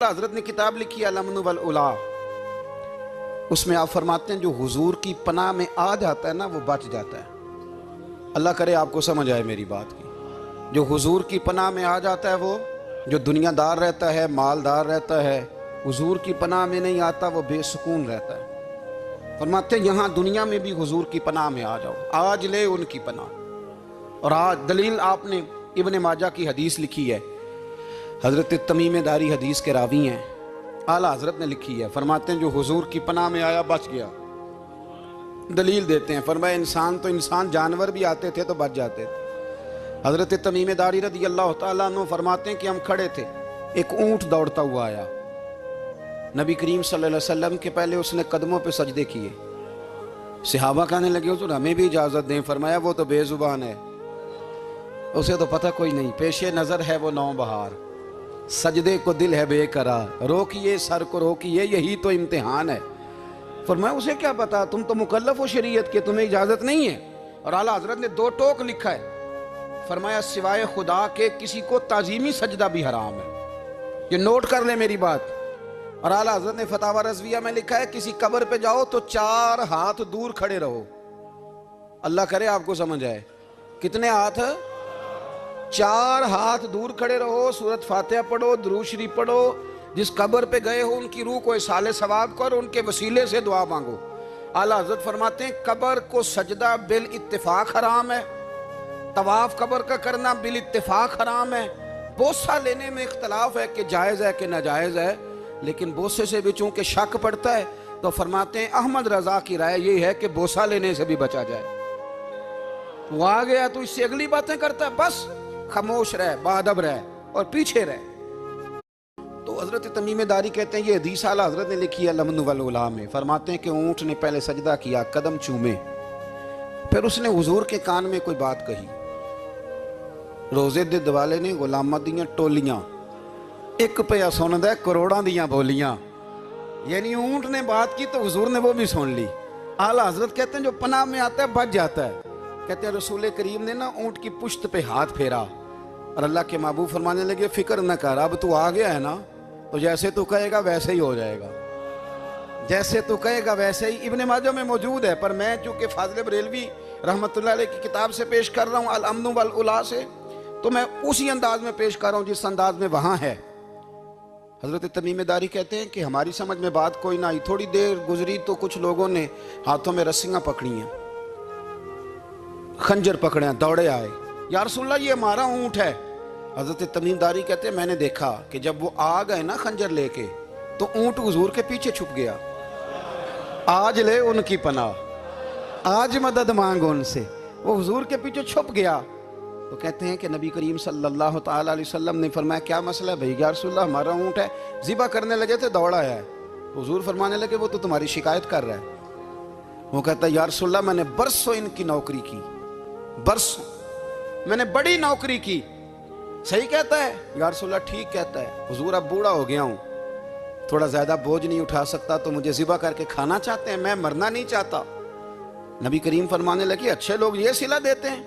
حضرت نے کتاب لکھی الامن والعلا، اس میں آپ فرماتے ہیں جو حضور کی پناہ میں آ جاتا ہے نا وہ بچ جاتا ہے۔ اللہ کرے آپ کو سمجھ آئے میری بات کی۔ جو حضور کی پناہ میں آ جاتا ہے وہ جو دنیا دار رہتا ہے، مالدار رہتا ہے، حضور کی پناہ میں نہیں آتا وہ بے سکون رہتا ہے۔ فرماتے ہیں یہاں دنیا میں بھی حضور کی پناہ میں آ جاؤ، آج لے ان کی پناہ۔ اور آج دلیل آپ نے ابن ماجہ کی حدیث لکھی ہے، حضرت تمیم داری حدیث کے راوی ہیں، اعلیٰ حضرت نے لکھی ہے، فرماتے ہیں جو حضور کی پناہ میں آیا بچ گیا۔ دلیل دیتے ہیں، فرمایا انسان جانور بھی آتے تھے تو بچ جاتے تھے۔ حضرت تمیم داری رضی اللہ تعالیٰ عنہ فرماتے ہیں کہ ہم کھڑے تھے، ایک اونٹ دوڑتا ہوا آیا، نبی کریم صلی اللہ علیہ وسلم کے پہلے اس نے قدموں پہ سجدے کیے۔ صحابہ کہنے لگے حضور ہمیں بھی اجازت دیں، فرمایا وہ تو بے زبان ہے، اسے تو پتہ کوئی نہیں، پیش نظر ہے وہ نو بہار، سجدے کو دل ہے بے قرار، روکیے سر کو روکیے یہی تو امتحان ہے۔ فرمایا اسے کیا پتا، تم تو مکلف ہو شریعت کے، تمہیں اجازت نہیں ہے۔ اور اعلیٰ حضرت نے 2 ٹوک لکھا ہے، فرمایا سوائے خدا کے کسی کو تعظیمی سجدہ بھی حرام ہے۔ یہ نوٹ کر لیں میری بات۔ اور اعلیٰ حضرت نے فتاوی رضویہ میں لکھا ہے کسی قبر پہ جاؤ تو 4 ہاتھ دور کھڑے رہو۔ اللہ کرے آپ کو سمجھ آئے، کتنے ہاتھ؟ 4 ہاتھ دور کھڑے رہو، سورۃ فاتحہ پڑھو، درود شریف پڑھو، جس قبر پہ گئے ہو ان کی روح کو اصال ثواب کرو، ان کے وسیلے سے دعا مانگو۔ اعلیٰ حضرت فرماتے ہیں قبر کو سجدہ بالاتفاق حرام ہے، طواف قبر کا کرنا بالاتفاق حرام ہے، بوسہ لینے میں اختلاف ہے کہ جائز ہے کہ ناجائز ہے، لیکن بوسے سے بھی چونکہ شک پڑتا ہے تو فرماتے ہیں احمد رضا کی رائے یہ ہے کہ بوسہ لینے سے بھی بچا جائے۔ وہ آ گیا تو اس سے اگلی باتیں کرتا ہے، بس خاموش رہ، باادب رہ اور پیچھے رہ۔ تو حضرت تمیم داری کہتے ہیں یہ حدیث اعلیٰ حضرت نے لکھی ہے الامن والعلا میں، فرماتے ہیں کہ اونٹ نے پہلے سجدہ کیا، قدم چومے، پھر اس نے حضور کے کان میں کوئی بات کہی۔ روزے دے دوالے نے غلامہ دیاں ٹولیاں، ایک پہ سن دے کروڑاں دیاں بولیاں، یعنی اونٹ نے بات کی تو حضور نے وہ بھی سن لی۔ اعلیٰ حضرت کہتے ہیں جو پناہ میں آتا ہے بچ جاتا ہے۔ کہتے ہیں رسول کریم نے نا اونٹ کی پشت پہ ہاتھ پھیرا اور اللہ کے محبوب فرمانے لگے فکر نہ کر، اب تو آ گیا ہے نا تو جیسے تو کہے گا ویسے ہی ہو جائے گا، جیسے تو کہے گا ویسے ہی۔ ابن ماجہ میں موجود ہے، پر میں چونکہ فاضل بریلوی رحمۃ اللہ علیہ کی کتاب سے پیش کر رہا ہوں الامن والعلا سے، تو میں اسی انداز میں پیش کر رہا ہوں جس انداز میں وہاں ہے۔ حضرت تمیم داری کہتے ہیں کہ ہماری سمجھ میں بات کوئی نہ آئی، تھوڑی دیر گزری تو کچھ لوگوں نے ہاتھوں میں رسیاں پکڑی ہیں، خنجر پکڑے ہیں، دوڑے آئے، یا رسول اللہ یہ ہمارا اونٹ ہے۔ حضرت تمیم داری کہتے ہیں میں نے دیکھا کہ جب وہ آ گئے نا خنجر لے کے تو اونٹ حضور کے پیچھے چھپ گیا۔ آج لے ان کی پناہ، آج مدد مانگ ان سے، وہ حضور کے پیچھے چھپ گیا۔ تو کہتے ہیں کہ نبی کریم صلی اللہ تعالیٰ علیہ وسلم نے فرمایا کیا مسئلہ ہے بھائی؟ یا رسول اللہ ہمارا اونٹ ہے، ذبح کرنے لگے تھے دوڑا ہے۔ حضور فرمانے لگے وہ تو تمہاری شکایت کر رہا ہے۔ وہ کہتا ہے یا رسول اللہ میں نے برسوں ان کی نوکری کی، برسوں میں نے بڑی نوکری کی۔ صحیح کہتا ہے یا رسول اللہ؟ ٹھیک کہتا ہے حضور، اب بوڑھا ہو گیا ہوں، تھوڑا زیادہ بوجھ نہیں اٹھا سکتا تو مجھے ذبح کر کے کھانا چاہتے ہیں، میں مرنا نہیں چاہتا۔ نبی کریم فرمانے لگے اچھے لوگ یہ صلہ دیتے ہیں؟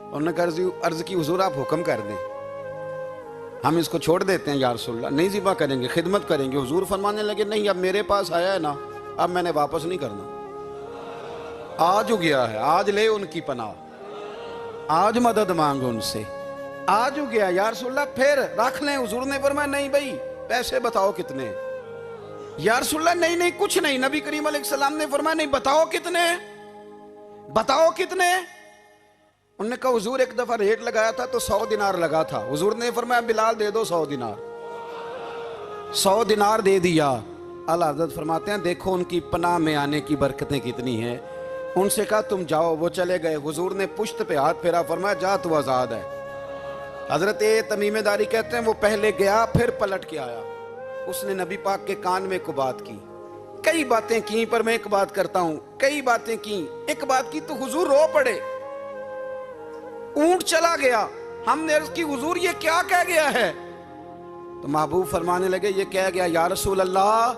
انہوں نے کہا عرض کی حضور آپ حکم کر دیں، ہم اس کو چھوڑ دیتے ہیں یا رسول اللہ، نہیں ذبح کریں گے، خدمت کریں گے۔ حضور فرمانے لگے نہیں، اب میرے پاس آیا ہے نا، اب میں نے واپس نہیں کرنا، آج ہو گیا ہے، آج لے ان کی پناہ، آج مدد مانگ ان سے، آج ہو گیا یا رسول اللہ پھر رکھ لیں۔ حضور نے فرمایا نہیں بھائی پیسے بتاؤ کتنے؟ یا رسول اللہ نہیں نہیں کچھ نہیں۔ نبی کریم علیہ السلام نے فرمایا نہیں بتاؤ کتنے، بتاؤ کتنے؟ انہوں نے کہا حضور ایک دفعہ ریٹ لگایا تھا تو 100 دینار لگا تھا۔ حضور نے فرمایا بلال دے دو 100 دینار، 100 دینار دے دیا۔ اعلیٰ حضرت فرماتے ہیں دیکھو ان کی پناہ میں آنے کی برکتیں کتنی ہیں۔ ان سے کہا تم جاؤ، وہ چلے گئے، حضور نے پشت پہ ہاتھ پھیرا، فرمایا جا تو آزاد ہے۔ حضرت تمیم داری کہتے ہیں وہ پہلے گیا پھر پلٹ کے آیا، اس نے نبی پاک کے کان میں کو بات کی، کئی باتیں کی، پر میں ایک بات کرتا ہوں، کئی باتیں کی، ایک بات کی تو حضور رو پڑے۔ اونٹ چلا گیا، ہم نے عرض کی حضور یہ کیا کہہ گیا ہے؟ تو محبوب فرمانے لگے یہ کہہ گیا یا رسول اللہ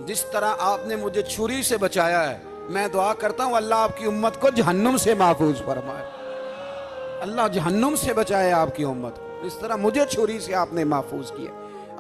جس طرح آپ نے مجھے چھری سے بچایا ہے، میں دعا کرتا ہوں اللہ آپ کی امت کو جہنم سے محفوظ فرمائے، اللہ جہنم سے بچائے آپ کی امت کو، اس طرح مجھے چھری سے آپ نے محفوظ کیا۔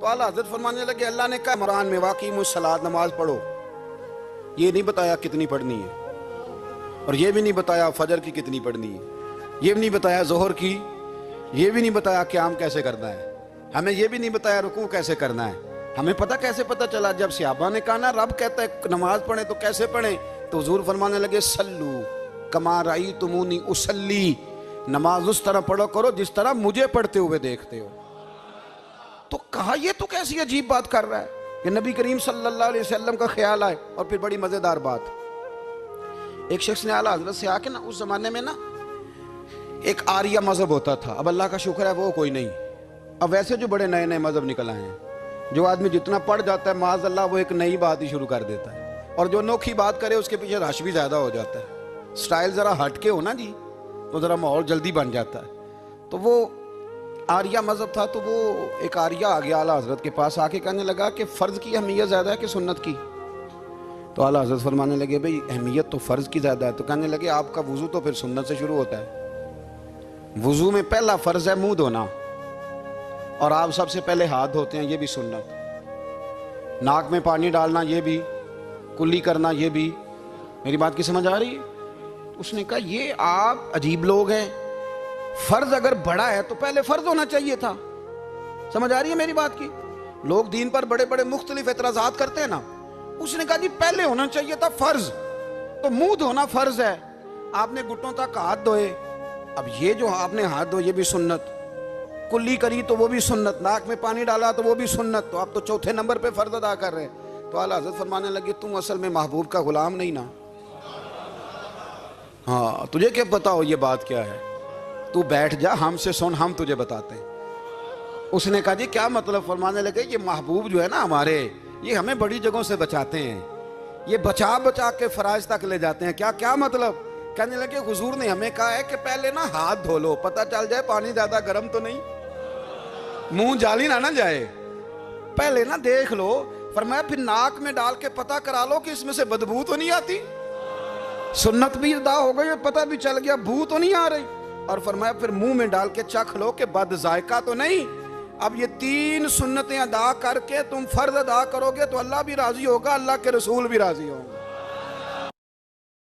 تو اعلیٰ حضرت فرمانے لگے اللہ نے کہا قرآن میں واقعی الصلاۃ نماز پڑھو، یہ نہیں بتایا کتنی پڑھنی ہے، اور یہ بھی نہیں بتایا فجر کی کتنی پڑھنی ہے، یہ بھی نہیں بتایا ظہر کی، یہ بھی نہیں بتایا قیام کیسے کرنا ہے، ہمیں یہ بھی نہیں بتایا رکوع کیسے کرنا ہے۔ ہمیں کیسے پتہ چلا؟ جب صحابہ نے کہا نا رب کہتا ہے نماز پڑھیں تو کیسے پڑھیں، تو حضور فرمانے لگے سلو کما رأیتمونی اصلی، نماز اس طرح پڑھو کرو جس طرح مجھے پڑھتے ہوئے دیکھتے ہو۔ تو کہا یہ تو کیسی عجیب بات کر رہا ہے کہ نبی کریم صلی اللہ علیہ وسلم کا خیال آئے۔ اور پھر بڑی مزیدار بات، ایک شخص نے اعلیٰ حضرت سے آ کے نا، اس زمانے میں نا ایک آریہ مذہب ہوتا تھا، اب اللہ کا شکر ہے وہ کوئی نہیں، اب ویسے جو بڑے نئے نئے مذہب نکل آئے ہیں، جو آدمی جتنا پڑھ جاتا ہے معاذ اللہ وہ ایک نئی بات ہی شروع کر دیتا ہے، اور جو انوکھی بات کرے اس کے پیچھے رش بھی زیادہ ہو جاتا ہے، سٹائل ذرا ہٹ کے ہو نا جی تو ذرا ماحول جلدی بن جاتا ہے۔ تو وہ آریہ مذہب تھا، تو وہ ایک آریہ آ گیا اعلیٰ حضرت کے پاس، آ کے کہنے لگا کہ فرض کی اہمیت زیادہ ہے کہ سنت کی؟ تو اعلیٰ حضرت فرمانے لگے بھئی اہمیت تو فرض کی زیادہ ہے۔ تو کہنے لگے آپ کا وضو تو پھر سنت سے شروع ہوتا ہے، وضو میں پہلا فرض ہے منہ دھونا، اور آپ سب سے پہلے ہاتھ دھوتے ہیں، یہ بھی سنت، ناک میں پانی ڈالنا یہ بھی، کلی کرنا یہ بھی۔ میری بات کی سمجھ آ رہی ہے؟ اس نے کہا یہ آپ عجیب لوگ ہیں، فرض اگر بڑا ہے تو پہلے فرض ہونا چاہیے تھا۔ سمجھ آ رہی ہے میری بات کی؟ لوگ دین پر بڑے بڑے مختلف اعتراضات کرتے ہیں نا، اس نے کہا جی پہلے ہونا چاہیے تھا فرض، تو منہ دھونا فرض ہے، آپ نے گھٹنوں تک ہاتھ دھوئے، اب یہ جو آپ نے ہاتھ دھو یہ بھی سنت، کلی کری تو وہ بھی سنت، ناک میں پانی ڈالا تو وہ بھی سنت، تو آپ تو چوتھے نمبر پہ فرض ادا کر رہے ہیں۔ تو اعلیٰ حضرت فرمانے لگے تم اصل میں محبوب کا غلام نہیں نا، ہاں تجھے کیا پتا ہو یہ بات کیا ہے، تو بیٹھ جا ہم سے سن، ہم تجھے بتاتے ہیں۔ اس نے کہا جی کیا مطلب؟ فرمانے لگے یہ محبوب جو ہے نا ہمارے، یہ ہمیں بڑی جگہوں سے بچاتے ہیں، یہ بچا بچا کے فرائض تک لے جاتے ہیں۔ کیا مطلب؟ کہنے لگے حضور نے ہمیں کہا ہے کہ پہلے نا ہاتھ دھو لو، پتہ چل جائے پانی زیادہ گرم تو نہیں، منہ جالی نہ جائے، پہلے نا دیکھ لو۔ فرمایا پھر ناک میں ڈال کے پتہ کرا لو کہ اس میں سے بدبو تو نہیں آتی، سنت بھی ادا ہو گئی اور پتہ بھی چل گیا بو تو نہیں آ رہی، اور فرمایا پھر منہ میں ڈال کے چکھ لو کہ بد ذائقہ تو نہیں۔ اب یہ 3 سنتیں ادا کر کے تم فرض ادا کرو گے تو اللہ بھی راضی ہوگا، اللہ کے رسول بھی راضی ہوں گے۔